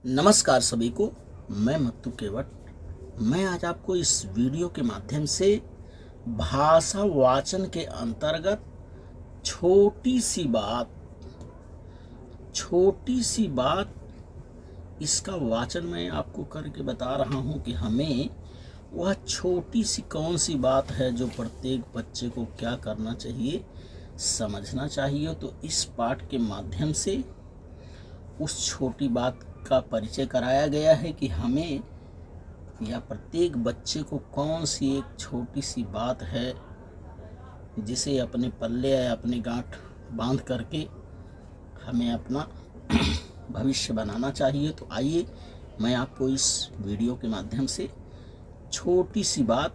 नमस्कार सभी को। मैं मत्तू केवट। मैं आज आपको इस वीडियो के माध्यम से भाषा वाचन के अंतर्गत छोटी सी बात इसका वाचन मैं आपको करके बता रहा हूँ कि हमें वह छोटी सी कौन सी बात है जो प्रत्येक बच्चे को क्या करना चाहिए, समझना चाहिए। तो इस पाठ के माध्यम से उस छोटी बात का परिचय कराया गया है कि हमें या प्रत्येक बच्चे को कौन सी एक छोटी सी बात है जिसे अपने पल्ले या अपने गांठ बांध करके हमें अपना भविष्य बनाना चाहिए। तो आइए मैं आपको इस वीडियो के माध्यम से छोटी सी बात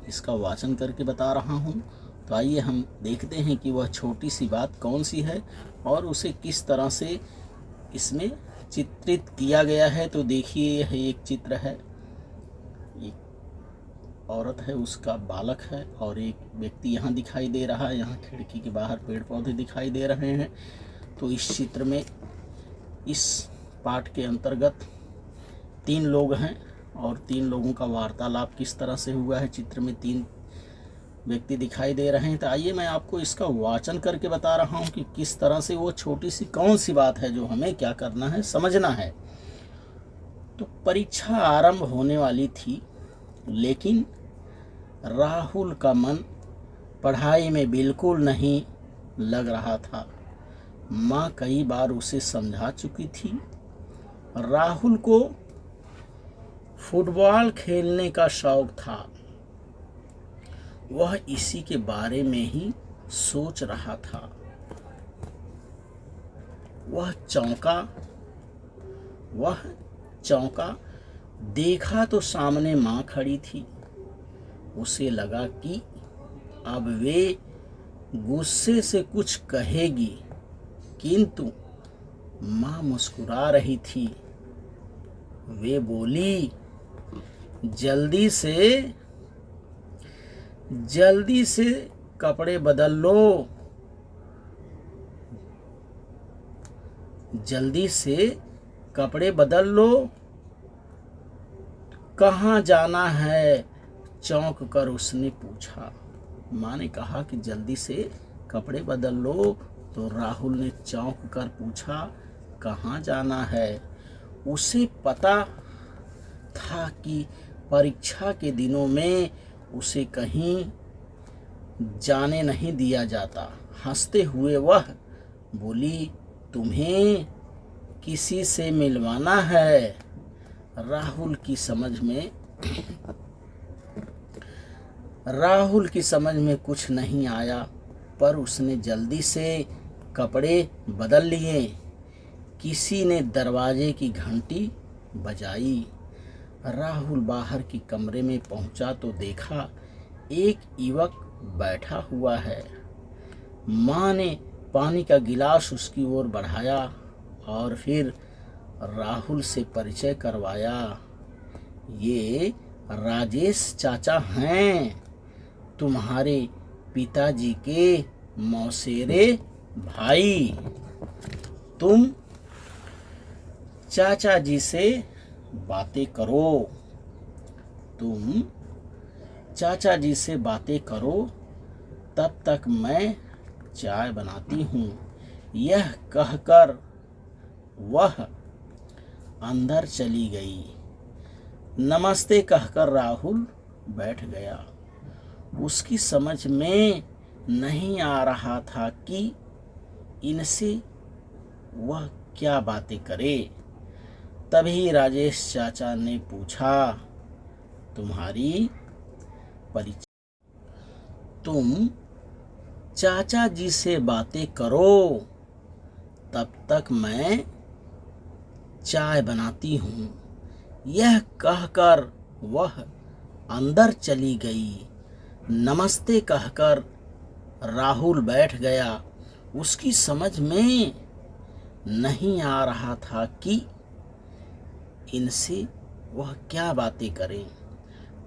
इसका वाचन करके बता रहा हूँ। तो आइए हम देखते हैं कि वह छोटी सी बात कौन सी है और उसे किस तरह से इसमें चित्रित किया गया है। तो देखिए, यह एक चित्र है, एक औरत है, उसका बालक है और एक व्यक्ति यहाँ दिखाई दे रहा है। यहाँ खिड़की के बाहर पेड़ पौधे दिखाई दे रहे हैं। तो इस चित्र में इस पाठ के अंतर्गत 3 लोग हैं और 3 लोगों का वार्तालाप किस तरह से हुआ है। चित्र में 3 व्यक्ति दिखाई दे रहे हैं। तो आइए मैं आपको इसका वाचन करके बता रहा हूँ कि किस तरह से वो छोटी सी कौन सी बात है जो हमें क्या करना है, समझना है। तो परीक्षा आरंभ होने वाली थी, लेकिन राहुल का मन पढ़ाई में बिल्कुल नहीं लग रहा था। माँ कई बार उसे समझा चुकी थी। राहुल को फुटबॉल खेलने का शौक था। वह इसी के बारे में ही सोच रहा था। वह चौंका, देखा तो सामने माँ खड़ी थी। उसे लगा कि अब वे गुस्से से कुछ कहेगी, किंतु माँ मुस्कुरा रही थी। वे बोली, जल्दी से कपड़े बदल लो, कहाँ जाना है? चौंक कर उसने पूछा। माँ ने कहा कि जल्दी से कपड़े बदल लो। तो राहुल ने चौंक कर पूछा, कहाँ जाना है? उसे पता था कि परीक्षा के दिनों में उसे कहीं जाने नहीं दिया जाता। हंसते हुए वह बोली, तुम्हें किसी से मिलवाना है? राहुल की समझ में कुछ नहीं आया, पर उसने जल्दी से कपड़े बदल लिए। किसी ने दरवाजे की घंटी बजाई। राहुल बाहर की कमरे में पहुंचा तो देखा एक युवक बैठा हुआ है। माँ ने पानी का गिलास उसकी ओर बढ़ाया और फिर राहुल से परिचय करवाया। ये राजेश चाचा हैं, तुम्हारे पिताजी के मौसेरे भाई। तुम चाचा जी से बातें करो, तब तक मैं चाय बनाती हूँ। यह कहकर वह अंदर चली गई। नमस्ते कहकर राहुल बैठ गया। उसकी समझ में नहीं आ रहा था कि इनसे वह क्या बातें करे। तभी राजेश चाचा ने पूछा, तुम्हारी परिचय? तुम चाचा जी से बातें करो, तब तक मैं चाय बनाती हूँ। यह कहकर वह अंदर चली गई। नमस्ते कहकर राहुल बैठ गया। उसकी समझ में नहीं आ रहा था कि इनसे वह क्या बातें करें।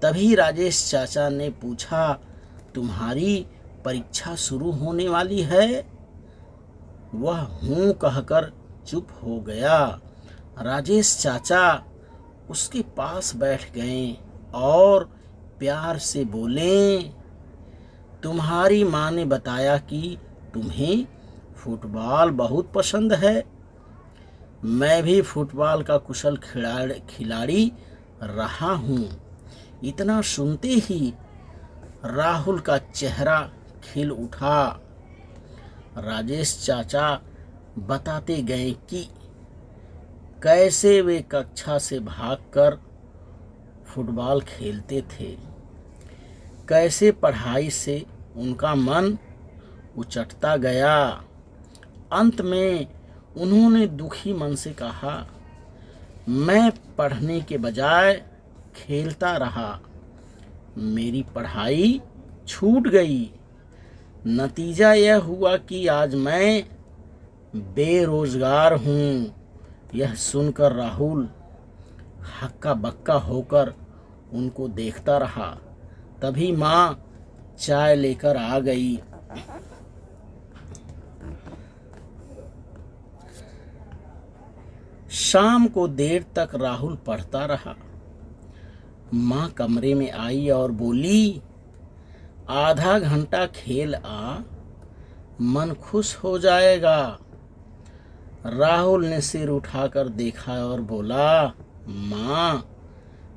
तभी राजेश चाचा ने पूछा, तुम्हारी परीक्षा शुरू होने वाली है? वह हूँ कहकर चुप हो गया। राजेश चाचा उसके पास बैठ गए और प्यार से बोले, तुम्हारी माँ ने बताया कि तुम्हें फुटबॉल बहुत पसंद है। मैं भी फुटबॉल का कुशल खिलाड़ी रहा हूँ। इतना सुनते ही राहुल का चेहरा खिल उठा। राजेश चाचा बताते गए कि कैसे वे कक्षा से भागकर फुटबॉल खेलते थे, कैसे पढ़ाई से उनका मन उचटता गया। अंत में उन्होंने दुखी मन से कहा, मैं पढ़ने के बजाय खेलता रहा, मेरी पढ़ाई छूट गई। नतीजा यह हुआ कि आज मैं बेरोजगार हूँ। यह सुनकर राहुल हक्का बक्का होकर उनको देखता रहा। तभी माँ चाय लेकर आ गई। शाम को देर तक राहुल पढ़ता रहा। माँ कमरे में आई और बोली, आधा घंटा खेल आ, मन खुश हो जाएगा। राहुल ने सिर उठाकर देखा और बोला, माँ,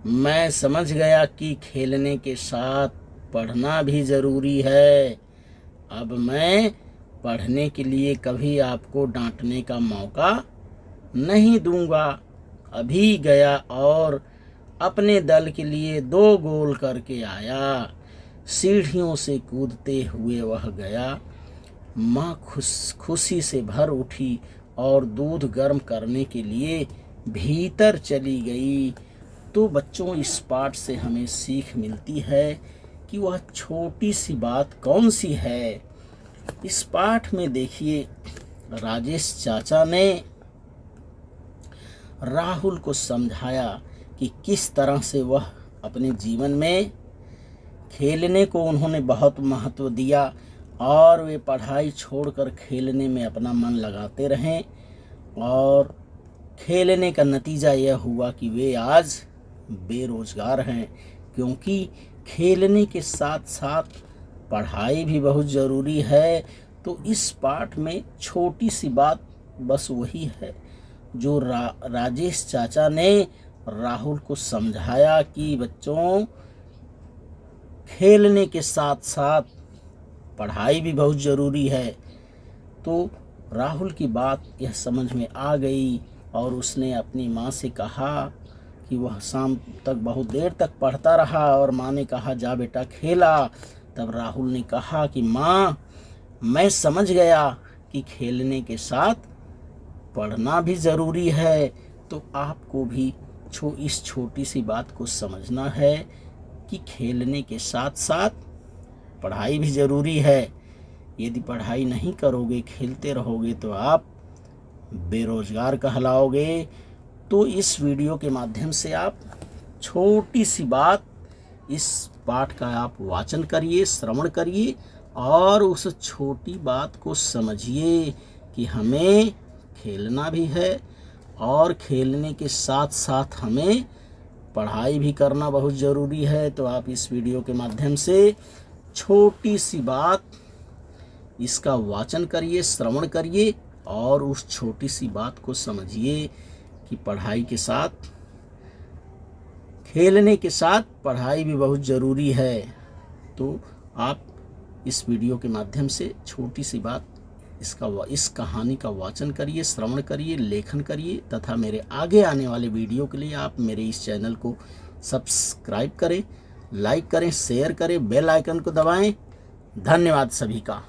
मैं समझ गया कि खेलने के साथ पढ़ना भी जरूरी है। अब मैं पढ़ने के लिए कभी आपको डांटने का मौका नहीं दूंगा। अभी गया और अपने दल के लिए 2 गोल करके आया। सीढ़ियों से कूदते हुए वह गया। माँ खुशी से भर उठी और दूध गर्म करने के लिए भीतर चली गई। तो बच्चों, इस पाठ से हमें सीख मिलती है कि वह छोटी सी बात कौन सी है। इस पाठ में देखिए, राजेश चाचा ने राहुल को समझाया कि किस तरह से वह अपने जीवन में खेलने को उन्होंने बहुत महत्व दिया और वे पढ़ाई छोड़कर खेलने में अपना मन लगाते रहें। और खेलने का नतीजा यह हुआ कि वे आज बेरोजगार हैं, क्योंकि खेलने के साथ साथ पढ़ाई भी बहुत ज़रूरी है। तो इस पाठ में छोटी सी बात बस वही है जो राजेश चाचा ने राहुल को समझाया कि बच्चों, खेलने के साथ साथ पढ़ाई भी बहुत ज़रूरी है। तो राहुल की बात यह समझ में आ गई और उसने अपनी माँ से कहा कि वह शाम तक बहुत देर तक पढ़ता रहा और माँ ने कहा, जा बेटा खेला। तब राहुल ने कहा कि माँ, मैं समझ गया कि खेलने के साथ पढ़ना भी ज़रूरी है। तो आपको भी इस छोटी सी बात को समझना है कि खेलने के साथ साथ पढ़ाई भी ज़रूरी है। यदि पढ़ाई नहीं करोगे, खेलते रहोगे, तो आप बेरोजगार कहलाओगे। तो इस वीडियो के माध्यम से आप छोटी सी बात, इस पाठ का आप वाचन करिए, श्रवण करिए और उस छोटी बात को समझिए कि हमें खेलना भी है और खेलने के साथ साथ हमें पढ़ाई भी करना बहुत ज़रूरी है। तो आप इस वीडियो के माध्यम से छोटी सी बात, इसका वाचन करिए, श्रवण करिए और उस छोटी सी बात को समझिए कि पढ़ाई के साथ, खेलने के साथ पढ़ाई भी बहुत ज़रूरी है। तो आप इस वीडियो के माध्यम से छोटी सी बात, इस कहानी का वाचन करिए, श्रवण करिए, लेखन करिए तथा मेरे आगे आने वाले वीडियो के लिए आप मेरे इस चैनल को सब्सक्राइब करें, लाइक करें, शेयर करें, बेल आइकन को दबाएं। धन्यवाद सभी का।